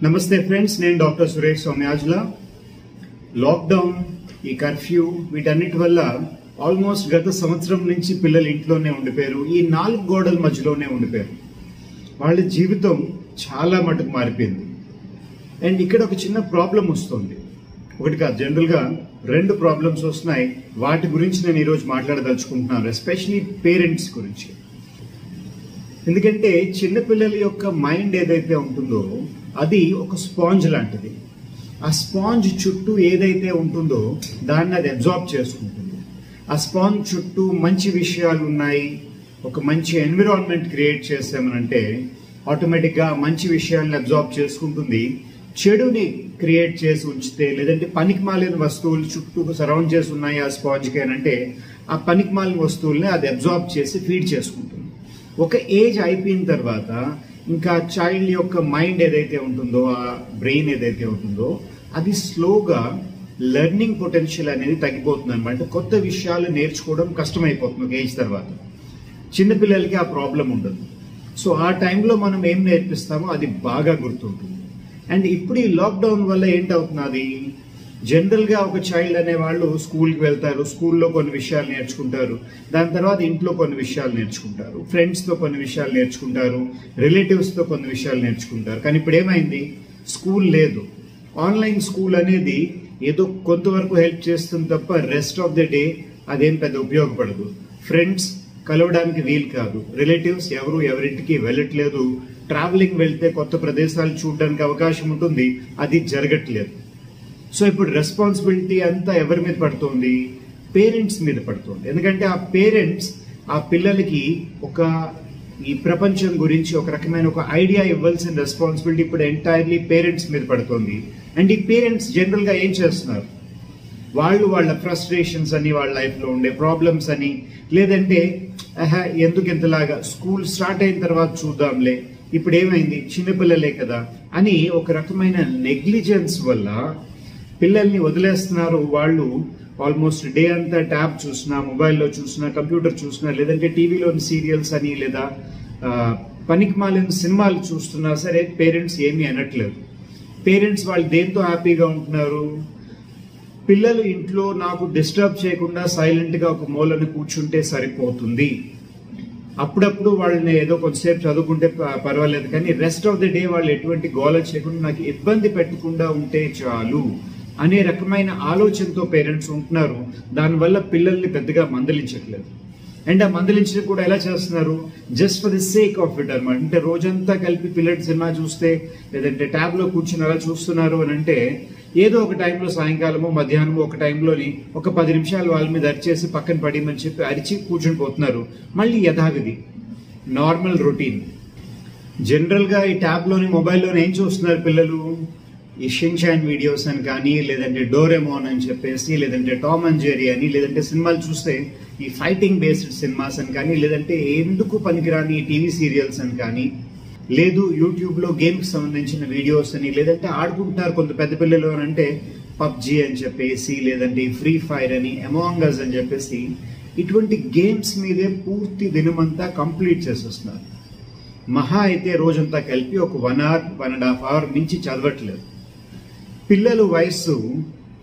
నమస్తే ఫ్రెండ్స్, నేను doctor Suresh సౌమ్యాజుల. Lockdown, ఈ కర్ఫ్యూ, వీటన్నిటి వల్ల ఆల్మోస్ట్ గత సంవత్సరం నుంచి పిల్లలు ఇంట్లోనే ఉండిపోయారు. ఈ 4 గోడల మధ్యలోనే ఉండిపోయారు. వాళ్ళ జీవితం చాలా మటుకు మారిపోయింది. అండ్ ఇక్కడ ఒక చిన్న ప్రాబ్లం వస్తుంది. ఒకటి కాదు, జనరల్గా 2 ప్రాబ్లమ్స్ వస్తున్నాయి. వాటి గురించి నేను ఈరోజు మాట్లాడదలుచుకుంటున్నాను, ఎస్పెషలీ పేరెంట్స్ గురించి. ఎందుకంటే చిన్నపిల్లల యొక్క మైండ్ ఏదైతే ఉంటుందో అది ఒక స్పాంజ్ లాంటిది. ఆ స్పాంజ్ చుట్టూ ఏదైతే ఉంటుందో దాన్ని అది అబ్జార్బ్ చేసుకుంటుంది. ఆ స్పాంజ్ చుట్టూ మంచి విషయాలు ఉన్నాయి, ఒక మంచి ఎన్విరాన్మెంట్ క్రియేట్ చేసామనంటే ఆటోమేటిక్గా మంచి విషయాలను అబ్జార్బ్ చేసుకుంటుంది. చెడుని క్రియేట్ చేసి ఉంచితే, లేదంటే పనికిమాలిన వస్తువులు చుట్టూ సరౌండ్ చేసి ఉన్నాయి ఆ స్పాంజ్కి అంటే ఆ పనికిమాలిన వస్తువుల్ని అది అబ్జార్బ్ చేసి ఫీడ్ చేసుకుంటుంది. ఒక ఏజ్ అయిపోయిన తర్వాత ఇంకా చైల్డ్ యొక్క మైండ్ ఏదైతే ఉంటుందో, ఆ బ్రెయిన్ ఏదైతే ఉంటుందో అది స్లోగా లెర్నింగ్ పొటెన్షియల్ అనేది తగ్గిపోతుంది అనమాట. కొత్త విషయాలు నేర్చుకోవడం కష్టమైపోతుంది ఒక ఏజ్ తర్వాత. చిన్నపిల్లలకి ఆ ప్రాబ్లం ఉండదు. సో ఆ టైంలో మనం ఏం నేర్పిస్తామో అది బాగా గుర్తుంటుంది. అండ్ ఇప్పుడు ఈ లాక్డౌన్ వల్ల ఏంటవుతున్నది, జనరల్గా ఒక చైల్డ్ అనేవాళ్ళు స్కూల్కి వెళ్తారు, స్కూల్లో కొన్ని విషయాలు నేర్చుకుంటారు, దాని తర్వాత ఇంట్లో కొన్ని విషయాలు నేర్చుకుంటారు, ఫ్రెండ్స్తో కొన్ని విషయాలు నేర్చుకుంటారు, రిలేటివ్స్తో కొన్ని విషయాలు నేర్చుకుంటారు. కానీ ఇప్పుడు ఏమైంది, స్కూల్ లేదు. ఆన్లైన్ స్కూల్ అనేది ఏదో కొంతవరకు హెల్ప్ చేస్తుంది తప్ప రెస్ట్ ఆఫ్ ద డే అదేం పెద్ద ఉపయోగపడదు. ఫ్రెండ్స్ కలవడానికి వీలు కాదు, రిలేటివ్స్ ఎవరు ఎవరింటికి వెళ్ళట్లేదు, ట్రావెలింగ్ వెళ్తే కొత్త ప్రదేశాలు చూడడానికి అవకాశం ఉంటుంది, అది జరగట్లేదు. సో ఇప్పుడు రెస్పాన్సిబిలిటీ అంతా ఎవరి మీద పడుతుంది, పేరెంట్స్ మీద పడుతుంది. ఎందుకంటే ఆ పేరెంట్స్ ఆ పిల్లలకి ఈ ప్రపంచం గురించి ఒక రకమైన ఒక ఐడియా ఇవ్వాల్సిన రెస్పాన్సిబిలిటీ ఇప్పుడు ఎంటైర్లీ పేరెంట్స్ మీద పడుతుంది. అండ్ ఈ పేరెంట్స్ జనరల్ గా ఏం చేస్తున్నారు, వాళ్ళ ఫ్రస్ట్రేషన్స్ అని, వాళ్ళ లైఫ్ లో ఉండే ప్రాబ్లమ్స్ అని, లేదంటే ఎందుకు ఇంతలాగా స్కూల్ స్టార్ట్ అయిన తర్వాత చూద్దాంలే, ఇప్పుడు ఏమైంది చిన్నపిల్లలే కదా అని ఒక రకమైన నెగ్లిజెన్స్ వల్ల పిల్లల్ని వదిలేస్తున్నారు. వాళ్ళు ఆల్మోస్ట్ డే అంతా ట్యాబ్ చూసినా, మొబైల్లో చూసినా, కంప్యూటర్ చూసినా, లేదంటే టీవీలోని సీరియల్స్ అని, లేదా పనికి మాలిన సినిమాలు చూస్తున్నా సరే పేరెంట్స్ ఏమీ అనట్లేదు. పేరెంట్స్ వాళ్ళు దేంతో హ్యాపీగా ఉంటున్నారు, పిల్లలు ఇంట్లో నాకు డిస్టర్బ్ చేయకుండా సైలెంట్గా ఒక మూలను కూర్చుంటే సరిపోతుంది, అప్పుడప్పుడు వాళ్ళని ఏదో కొంతసేపు చదువుకుంటే పర్వాలేదు, కానీ రెస్ట్ ఆఫ్ ది డే వాళ్ళు ఎటువంటి గోల చేయకుండా నాకు ఇబ్బంది పెట్టకుండా ఉంటే చాలు అనే రకమైన ఆలోచనతో పేరెంట్స్ ఉంటున్నారు. దానివల్ల పిల్లల్ని పెద్దగా మందలించట్లేదు. అండ్ ఆ మందలించడం కూడా ఎలా చేస్తున్నారు, just for the sake of it అనమాట. అంటే రోజంతా కలిపి పిల్లలు సినిమా చూస్తే, లేదంటే ట్యాబ్లో కూర్చుని అలా చూస్తున్నారు అని అంటే ఏదో ఒక టైంలో సాయంకాలమో మధ్యాహ్నమో ఒక టైంలోని ఒక 10 నిమిషాలు వాళ్ళ మీద అరిచేసి పక్కన పడేయమని చెప్పి అరిచి కూర్చుని పోతున్నారు. మళ్ళీ యథావిధి నార్మల్ రొటీన్. జనరల్గా ఈ ట్యాబ్లోని మొబైల్లోని ఏం చూస్తున్నారు పిల్లలు, ఈ షిన్చాన్ వీడియోస్ అని కానీ, లేదంటే డోరెమోన్ అని చెప్పేసి, లేదంటే టామ్ అండ్ జెర్రీ అని, లేదంటే సినిమాలు చూస్తే ఈ ఫైటింగ్ బేస్డ్ సినిమాస్ అని కానీ, లేదంటే ఎందుకు పనికిరాని టీవీ సీరియల్స్ అని కానీ, లేదు యూట్యూబ్లో గేమ్కి సంబంధించిన వీడియోస్ అని, లేదంటే ఆడుకుంటున్నారు కొంత పెద్ద పిల్లలు అని అంటే పబ్జీ అని చెప్పేసి, లేదంటే ఫ్రీ ఫైర్ అని, అమాంగ్ అస్ అని చెప్పేసి, ఇటువంటి గేమ్స్ మీదే పూర్తి దినమంతా కంప్లీట్ చేసేస్తున్నారు. మహా అయితే రోజంతా కలిపి ఒక 1 hour 1.5 hour మించి చదవట్లేదు. పిల్లలు వయస్సు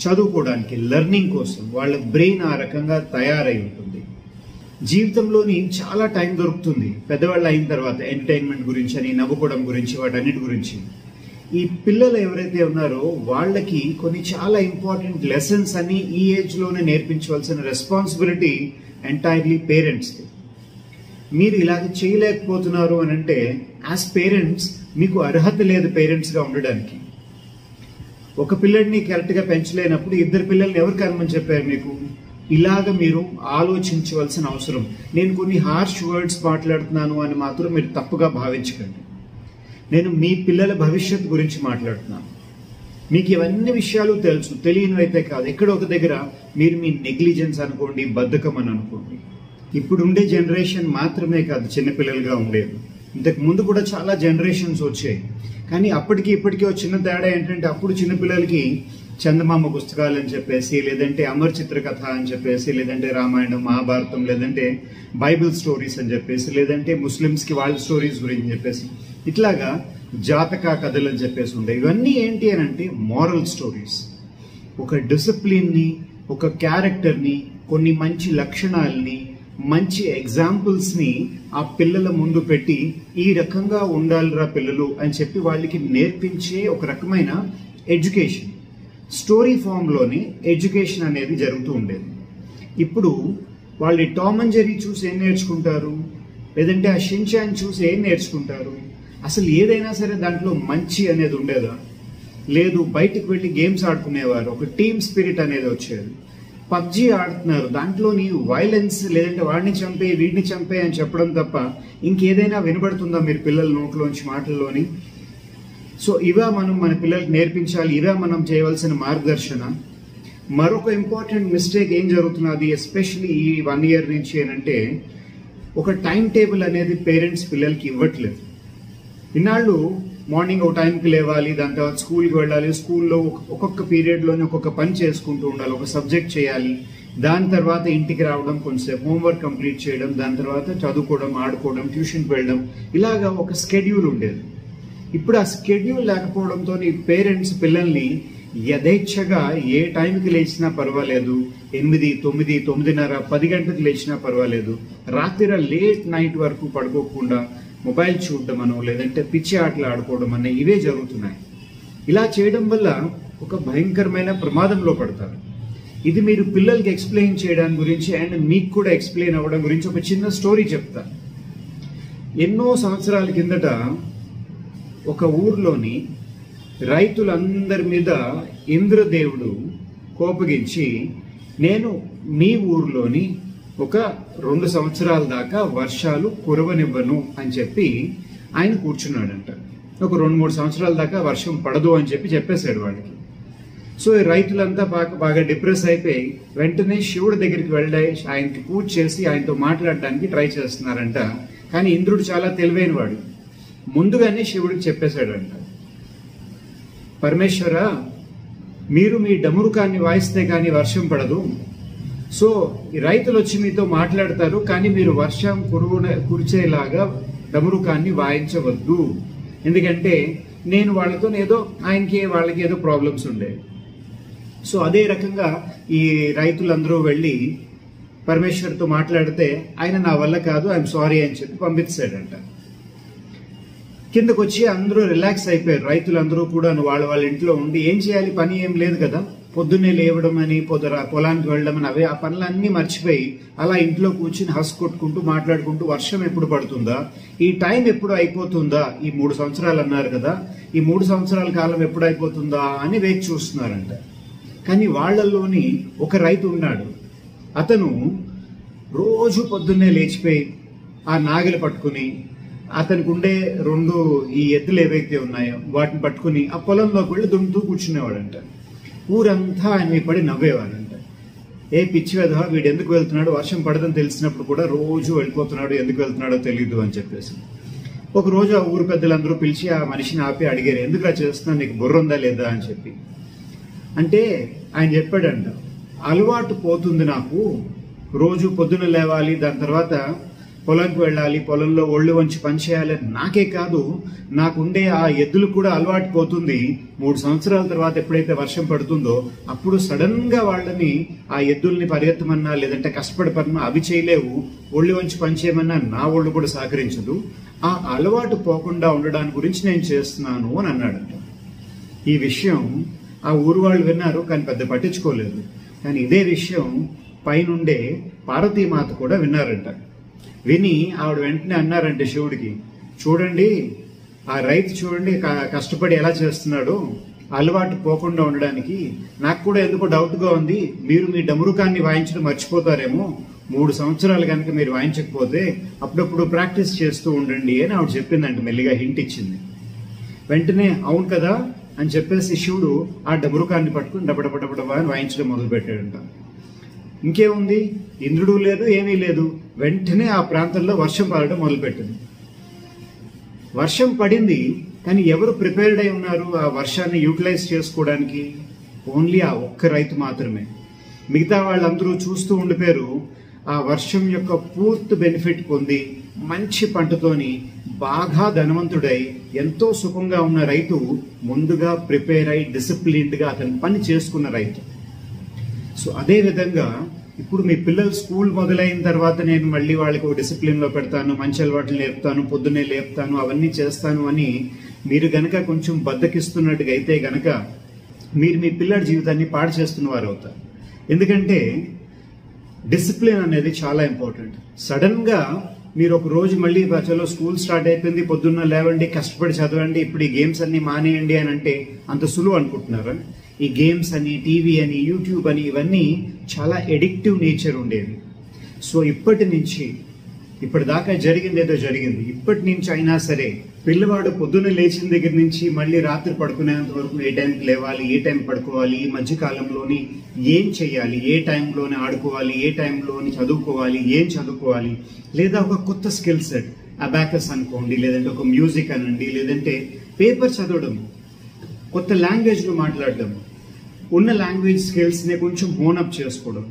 చదువుకోవడానికి, లెర్నింగ్ కోసం వాళ్ళ బ్రెయిన్ ఆ రకంగా తయారై ఉంటుంది. జీవితంలోని చాలా టైం దొరుకుతుంది పెద్దవాళ్ళు అయిన తర్వాత, ఎంటర్టైన్మెంట్ గురించి అని, నవ్వుకోవడం గురించి, వాటన్నిటి గురించి. ఈ పిల్లలు ఎవరైతే ఉన్నారో వాళ్ళకి కొన్ని చాలా ఇంపార్టెంట్ లెసన్స్ అని ఈ ఏజ్లోనే నేర్పించవలసిన రెస్పాన్సిబిలిటీ ఎంటైర్లీ పేరెంట్స్ది. మీరు ఇలాగ చేయలేకపోతున్నారు అని అంటే యాజ్ పేరెంట్స్ మీకు అర్హత లేదు పేరెంట్స్గా ఉండడానికి. ఒక పిల్లడిని కరెక్ట్గా పెంచలేనప్పుడు 2 పిల్లల్ని ఎవరు కనమని చెప్పారు మీకు? ఇలాగ మీరు ఆలోచించవలసిన అవసరం. నేను కొన్ని హార్ష్ వర్డ్స్ మాట్లాడుతున్నాను అని మాత్రం మీరు తప్పుగా భావించకండి. నేను మీ పిల్లల భవిష్యత్తు గురించి మాట్లాడుతున్నాను. మీకు ఇవన్నీ విషయాలు తెలుసు, తెలియనివైతే కాదు. ఎక్కడో ఒక దగ్గర మీరు మీ నెగ్లిజెన్స్ అనుకోండి, బద్ధకం అని అనుకోండి. ఇప్పుడు ఉండే జనరేషన్ మాత్రమే కాదు చిన్నపిల్లలుగా ఉండేది, ఇంతకు ముందు కూడా చాలా జనరేషన్స్ వచ్చాయి. కానీ అప్పటికి ఇప్పటికీ ఒక చిన్న తేడా ఏంటంటే, అప్పుడు చిన్నపిల్లలకి చందమామ పుస్తకాలు అని చెప్పేసి, లేదంటే అమర్ చిత్ర కథ అని చెప్పేసి, లేదంటే రామాయణం, మహాభారతం, లేదంటే బైబిల్ స్టోరీస్ అని చెప్పేసి, లేదంటే ముస్లిమ్స్కి వాళ్ళ స్టోరీస్ గురించి చెప్పేసి, ఇట్లాగా జాతక కథలు అని చెప్పేసి ఉండేవి. ఇవన్నీ ఏంటి అని అంటే మోరల్ స్టోరీస్. ఒక డిసిప్లిన్ని, ఒక క్యారెక్టర్ని, కొన్ని మంచి లక్షణాలని, మంచి ఎగ్జాంపుల్స్ని ఆ పిల్లల ముందు పెట్టి ఈ రకంగా ఉండాలిరా పిల్లలు అని చెప్పి వాళ్ళకి నేర్పించే ఒక రకమైన ఎడ్యుకేషన్, స్టోరీ ఫామ్లోనే ఎడ్యుకేషన్ అనేది జరుగుతూ ఉండేది. ఇప్పుడు వాళ్ళు టామ్ అండ్ జెర్రీ చూసి ఏం నేర్చుకుంటారు, లేదంటే ఆ షిన్చాన్ చూసి ఏం నేర్చుకుంటారు? అసలు ఏదైనా సరే దాంట్లో మంచి అనేది ఉండేదా? లేదు. బయటికి వెళ్ళి గేమ్స్ ఆడుకునేవారు, ఒక టీమ్ స్పిరిట్ అనేది వచ్చేది. పబ్జీ ఆడుతున్నారు, దాంట్లోని వైలెన్స్, లేదంటే వాడిని చంపే వీడిని చంపే అని చెప్పడం తప్ప ఇంకేదైనా వినబడుతుందా మీరు పిల్లల నోట్లోంచి, మాటల్లోని? సో ఇవా మనం మన పిల్లలకు నేర్పించాలి, ఇవా మనం చేయవలసిన మార్గదర్శన. మరొక ఇంపార్టెంట్ మిస్టేక్ ఏం జరుగుతున్నది ఎస్పెషల్లీ ఈ 1 year నుంచి ఏంటంటే, ఒక టైం టేబుల్ అనేది పేరెంట్స్ పిల్లలకి ఇవ్వట్లేదు. ఇన్నాళ్ళు మార్నింగ్ ఒక టైంకి లేవాలి, దాని తర్వాత స్కూల్కి వెళ్ళాలి, స్కూల్లో ఒక్కొక్క పీరియడ్లోనే ఒక్కొక్క పని చేసుకుంటూ ఉండాలి, ఒక సబ్జెక్ట్ చేయాలి, దాని తర్వాత ఇంటికి రావడం, కొంచెంసేపు హోంవర్క్ కంప్లీట్ చేయడం, దాని తర్వాత చదువుకోవడం, ఆడుకోవడం, ట్యూషన్కి వెళ్ళడం, ఇలాగా ఒక స్కెడ్యూల్ ఉండేది. ఇప్పుడు ఆ స్కెడ్యూల్ లేకపోవడంతో పేరెంట్స్ పిల్లల్ని యథేచ్ఛగా ఏ టైంకి లేచినా పర్వాలేదు, 8, 9, 9:30, 10 గంటలకు లేచినా పర్వాలేదు, రాత్రి లేట్ నైట్ వరకు పడుకోకుండా మొబైల్ చూడడమనో లేదంటే పిచ్చి ఆటలు ఆడుకోవడం అనే ఇవే జరుగుతున్నాయి. ఇలా చేయడం వల్ల ఒక భయంకరమైన ప్రమాదంలో పడతారు. ఇది మీరు పిల్లలకి ఎక్స్ప్లెయిన్ చేయడానికి గురించి అండ్ మీకు కూడా ఎక్స్ప్లెయిన్ అవ్వడం గురించి ఒక చిన్న స్టోరీ చెప్తా. ఎన్నో సంవత్సరాల కిందట ఒక ఊర్లోని రైతులందరి మీద ఇంద్రదేవుడు కోపగించి, నేను మీ ఊర్లోని ఒక 2 సంవత్సరాల దాకా వర్షాలు కురవనివ్వను అని చెప్పి ఆయన కూర్చున్నాడంట. ఒక 2-3 సంవత్సరాల దాకా వర్షం పడదు అని చెప్పేశాడు వాళ్ళకి. సో ఈ రైతులంతా బాగా డిప్రెస్ అయిపోయి వెంటనే శివుడి దగ్గరికి వెళ్ళి ఆయనకి పూజ చేసి ఆయనతో మాట్లాడడానికి ట్రై చేస్తున్నారంట. కానీ ఇంద్రుడు చాలా తెలివైన వాడు, ముందుగానే శివుడికి చెప్పేశాడంట, పరమేశ్వర, మీరు మీ డమరుకాన్ని వాయిస్తే కానీ వర్షం పడదు. సో ఈ రైతులు వచ్చి మీతో మాట్లాడతారు, కానీ మీరు వర్షం కురిచేలాగా డమరుకాన్ని వాయించవద్దు. ఎందుకంటే నేను వాళ్ళతో వాళ్ళకి ఏదో ప్రాబ్లమ్స్ ఉండేవి. సో అదే రకంగా ఈ రైతులందరూ వెళ్ళి పరమేశ్వర్తో మాట్లాడితే ఆయన నా వల్ల కాదు, ఐఎమ్ సారీ అని చెప్పి పంపించాడంట. కిందకు వచ్చి అందరూ రిలాక్స్ అయిపోయారు. రైతులందరూ కూడా వాళ్ళ ఇంట్లో ఉండి ఏం చేయాలి, పని ఏం లేదు కదా, పొద్దున్నే లేవడం అని, పొలానికి వెళ్ళడం అని, ఆ పనులన్నీ మర్చిపోయి అలా ఇంట్లో కూర్చుని హస్ కొట్టుకుంటూ మాట్లాడుకుంటూ వర్షం ఎప్పుడు పడుతుందా, ఈ టైం ఎప్పుడు అయిపోతుందా, ఈ 3 సంవత్సరాలు అన్నారు కదా, ఈ 3 సంవత్సరాల కాలం ఎప్పుడు అయిపోతుందా అని వేచి చూస్తున్నారంట. కానీ వాళ్ళల్లోని ఒక రైతు ఉన్నాడు. అతను రోజు పొద్దున్నే లేచిపోయి ఆ నాగలి పట్టుకుని, అతనికి ఉండే 2 ఈ ఎద్దులు ఏవైతే ఉన్నాయో వాటిని పట్టుకుని ఆ పొలంలోకి వెళ్ళి దుంకుతూ కూర్చునేవాడంట. ఊరంతా ఆయన పడి నవ్వేవాడంట. ఏ పిచ్చి వెధవ, వీడు ఎందుకు వెళ్తున్నాడు, వర్షం పడదని తెలిసినప్పుడు కూడా రోజు వెళ్ళిపోతున్నాడు, ఎందుకు వెళ్తున్నాడో తెలియదు అని చెప్పేసి. ఒక రోజు ఆ ఊరు పెద్దలందరూ పిలిచి ఆ మనిషిని ఆపి అడిగారు, ఎందుకు అలా చేస్తున్నావు, నీకు బుర్ర ఉందా లేదా అని చెప్పి. అంటే ఆయన చెప్పాడంట, అలవాటు పోతుంది నాకు, రోజు పొద్దున లేవాలి, దాని తర్వాత పొలంకి వెళ్ళాలి, పొలంలో ఒళ్ళు వంచి పని చేయాలి, నాకే కాదు నాకుండే ఆ ఎద్దులు కూడా అలవాటు పోతుంది. 3 సంవత్సరాల తర్వాత ఎప్పుడైతే వర్షం పడుతుందో అప్పుడు సడన్ గా వాళ్ళని ఆ ఎద్దుల్ని పరిగెత్తమన్నా లేదంటే కష్టపడమన్నా అవి చేయలేవు, ఒళ్ళు వంచి పని చేయమన్నా నా ఒళ్ళు కూడా సహకరించదు. ఆ అలవాటు పోకుండా ఉండడానికి గురించి నేను చేస్తున్నాను అని అన్నాడంట. ఈ విషయం ఆ ఊరు వాళ్ళు విన్నారు, కానీ పెద్ద పట్టించుకోలేదు. కానీ ఇదే విషయం పైనుండే పార్వతీమాత కూడా విన్నారంట. విని ఆవిడ వెంటనే అన్నారంటే శివుడికి, చూడండి ఆ రైతు చూడండి కష్టపడి ఎలా చేస్తున్నాడో, అలవాటు పోకుండా ఉండడానికి నాకు కూడా ఎందుకో డౌట్గా ఉంది, మీరు మీ డమరుకాన్ని వాయించడం మర్చిపోతారేమో, 3 సంవత్సరాలు కనుక మీరు వాయించకపోతే అప్పుడప్పుడు ప్రాక్టీస్ చేస్తూ ఉండండి అని ఆవిడ చెప్పిందంట, మెల్లిగా హింట్ ఇచ్చింది. వెంటనే అవును కదా అని చెప్పేసి శివుడు ఆ డమరుకాన్ని పట్టుకుని డబడబడబడబా అని వాయించడం మొదలు పెట్టాడంట. ఇంకేముంది, ఇంద్రుడు లేదు, ఏమీ లేదు, వెంటనే ఆ ప్రాంతంలో వర్షం పడడం మొదలుపెట్టింది. వర్షం పడింది, కానీ ఎవరు ప్రిపేర్డ్ అయి ఉన్నారు ఆ వర్షాన్ని యూటిలైజ్ చేసుకోవడానికి? ఓన్లీ ఆ ఒక్క రైతు మాత్రమే. మిగతా వాళ్ళందరూ చూస్తూ ఉండిపోయారు. ఆ వర్షం యొక్క పూర్తి బెనిఫిట్ పొంది మంచి పంటతోని బాగా ధనవంతుడై ఎంతో సుఖంగా ఉన్న రైతు ముందుగా ప్రిపేర్ అయి డిసిప్లిన్డ్గా అతని పని చేసుకున్న రైతు. సో అదే విధంగా ఇప్పుడు మీ పిల్లలు స్కూల్ మొదలైన తర్వాత నేను మళ్ళీ వాళ్ళకి డిసిప్లిన్లో పెడతాను, మంచి అలవాట్లు నేర్పుతాను, పొద్దున్నే లేపుతాను, అవన్నీ చేస్తాను అని మీరు గనక కొంచెం బద్దకిస్తున్నట్టుగా అయితే గనక మీరు మీ పిల్లడి జీవితాన్ని పాడు చేస్తున్న వారు అవుతారు. ఎందుకంటే డిసిప్లిన్ అనేది చాలా ఇంపార్టెంట్. సడన్ గా మీరు ఒక రోజు మళ్ళీ చలో స్కూల్ స్టార్ట్ అయిపోయింది, పొద్దున్న లేవండి, కష్టపడి చదవండి, ఇప్పుడు ఈ గేమ్స్ అన్ని మానేయండి అని అంటే అంత సులువు అనుకుంటున్నారా? ఈ గేమ్స్ అని, టీవీ అని, యూట్యూబ్ అని ఇవన్నీ చాలా ఎడిక్టివ్ నేచర్ ఉండేవి. సో ఇప్పటిదాకా జరిగింది ఏదో జరిగింది. ఇప్పటి నుంచి అయినా సరే పిల్లవాడు పొద్దున్న లేచిన దగ్గర నుంచి మళ్ళీ రాత్రి పడుకునేంత వరకు ఏ టైంకి లేవాలి, ఏ టైం పడుకోవాలి, ఈ మధ్య కాలంలోని ఏం చేయాలి, ఏ టైంలోనే ఆడుకోవాలి, ఏ టైంలోని చదువుకోవాలి, ఏం చదువుకోవాలి, లేదా ఒక కొత్త స్కిల్ సెట్, అబాకస్ అనుకోండి, లేదంటే ఒక మ్యూజిక్ అనండి, లేదంటే పేపర్ చదవడం, కొత్త లాంగ్వేజ్లో మాట్లాడడం, ఉన్న లాంగ్వేజ్ స్కిల్స్ని కొంచెం హోనప్ చేసుకోవడం,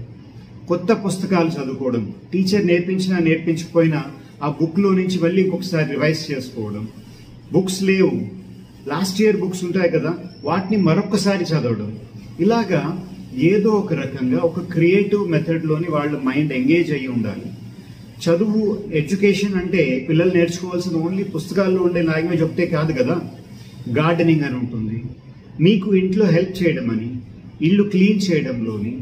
కొత్త పుస్తకాలు చదువుకోవడం, టీచర్ నేర్పించినా నేర్పించకపోయినా ఆ బుక్లో నుంచి మళ్ళీ ఇంకొకసారి రివైజ్ చేసుకోవడం, బుక్స్ లేవు లాస్ట్ ఇయర్ బుక్స్ ఉంటాయి కదా వాటిని మరొకసారి చదవడం, ఇలాగా ఏదో ఒక రకంగా ఒక క్రియేటివ్ మెథడ్లోని వాళ్ళ మైండ్ ఎంగేజ్ అయ్యి ఉండాలి. చదువు ఎడ్యుకేషన్ అంటే పిల్లలు నేర్చుకోవాల్సిన ఓన్లీ పుస్తకాల్లో ఉండే లాంగ్వేజ్ ఒకటే కాదు కదా. గార్డెనింగ్ అని ఉంటుంది, మీకు ఇంట్లో హెల్ప్ చేయడం అని, ఇల్లు క్లీన్ చేయడంలోని,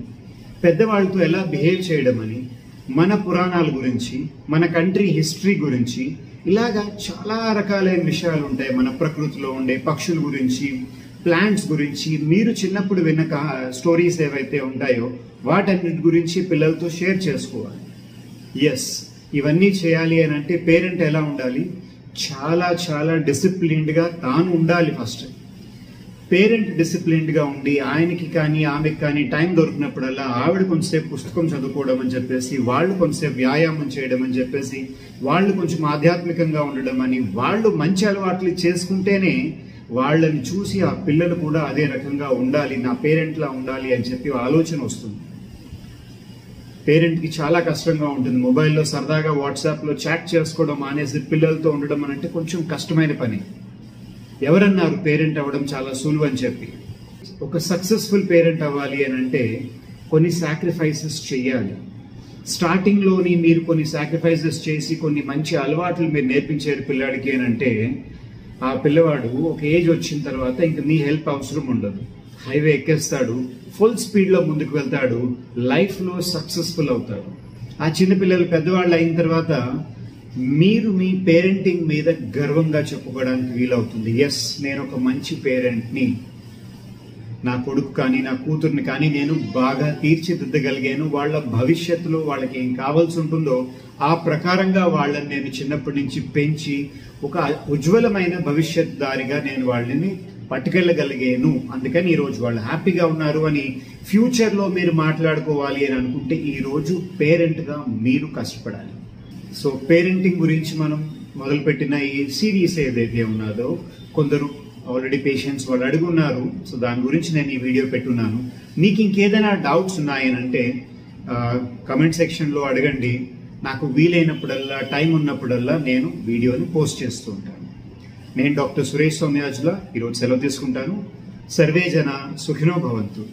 పెద్దవాళ్ళతో ఎలా బిహేవ్ చేయడం అని, మన పురాణాల గురించి, మన కంట్రీ హిస్టరీ గురించి, ఇలాగా చాలా రకాలైన విషయాలు ఉంటాయి. మన ప్రకృతిలో ఉండే పక్షుల గురించి, ప్లాంట్స్ గురించి, మీరు చిన్నప్పుడు విన్న స్టోరీస్ ఏవైతే ఉంటాయో వాటన్నిటి గురించి పిల్లలతో షేర్ చేసుకోవాలి. ఎస్, ఇవన్నీ చేయాలి అని అంటే పేరెంట్ ఎలా ఉండాలి? చాలా చాలా డిసిప్లిన్డ్గా తాను ఉండాలి. ఫస్ట్ పేరెంట్ డిసిప్లిన్డ్గా ఉండి ఆయనకి కానీ ఆమెకి కానీ టైం దొరికినప్పుడల్లా ఆవిడ కొంచెంసేపు పుస్తకం చదువుకోవడం అని చెప్పేసి, వాళ్ళు కొంచెంసేపు వ్యాయామం చేయడం అని చెప్పేసి, వాళ్ళు కొంచెం ఆధ్యాత్మికంగా ఉండడం అని, వాళ్ళు మంచి అలవాట్లు చేసుకుంటేనే వాళ్ళని చూసి ఆ పిల్లలు కూడా అదే రకంగా ఉండాలి, నా పేరెంట్లా ఉండాలి అని చెప్పి ఆలోచన వస్తుంది. పేరెంట్కి చాలా కష్టంగా ఉంటుంది. మొబైల్లో సరదాగా వాట్సాప్లో చాట్ చేసుకోవడం మానేసి పిల్లలతో ఉండడం అని అంటే కొంచెం కష్టమైన పని. ఎవరన్నారు పేరెంట్ అవ్వడం చాలా సులువు అని చెప్పి? ఒక సక్సెస్ఫుల్ పేరెంట్ అవ్వాలి అని అంటే కొన్ని సాక్రిఫైసెస్ చేయాలి. స్టార్టింగ్లోని మీరు కొన్ని సాక్రిఫైసెస్ చేసి కొన్ని మంచి అలవాట్లు మీరు నేర్పించారు పిల్లాడికి అని అంటే ఆ పిల్లవాడు ఒక ఏజ్ వచ్చిన తర్వాత ఇంక మీ హెల్ప్ అవసరం ఉండదు. హైవే ఎక్కేస్తాడు, ఫుల్ స్పీడ్లో ముందుకు వెళ్తాడు, లైఫ్లో సక్సెస్ఫుల్ అవుతాడు. ఆ చిన్నపిల్లలు పెద్దవాళ్ళు అయిన తర్వాత మీరు మీ పేరెంటింగ్ మీద గర్వంగా చెప్పుకోవడానికి వీలవుతుంది. ఎస్, నేను ఒక మంచి పేరెంట్ని, నా కొడుకు కానీ నా కూతుర్ని కానీ నేను బాగా తీర్చిదిద్దగలిగాను, వాళ్ళ భవిష్యత్తులో వాళ్ళకి ఏం కావాల్సి ఉంటుందో ఆ ప్రకారంగా వాళ్ళని నేను చిన్నప్పటి నుంచి పెంచి ఒక ఉజ్వలమైన భవిష్యత్ దారిగా నేను వాళ్ళని పట్టుకెళ్ళగలిగాను, అందుకని ఈరోజు వాళ్ళు హ్యాపీగా ఉన్నారు అని ఫ్యూచర్లో మీరు మాట్లాడుకోవాలి అని అనుకుంటే ఈరోజు పేరెంట్గా మీరు కష్టపడాలి. సో పేరెంటింగ్ గురించి మనం మొదలుపెట్టిన ఈ సిరీస్ ఏదైతే ఉన్నదో కొందరు ఆల్రెడీ పేషెంట్స్ వాళ్ళు అడుగున్నారు. సో దాని గురించి నేను ఈ వీడియో పెట్టున్నాను. మీకు ఇంకేదైనా డౌట్స్ ఉన్నాయనంటే కమెంట్ సెక్షన్లో అడగండి. నాకు వీలైనప్పుడల్లా టైం ఉన్నప్పుడల్లా నేను వీడియోని పోస్ట్ చేస్తూ ఉంటాను. నేను డాక్టర్ సురేష్ సౌమ్యాజుల ఈరోజు సెలవు తీసుకుంటాను. సర్వే జన సుఖినో భవంతు.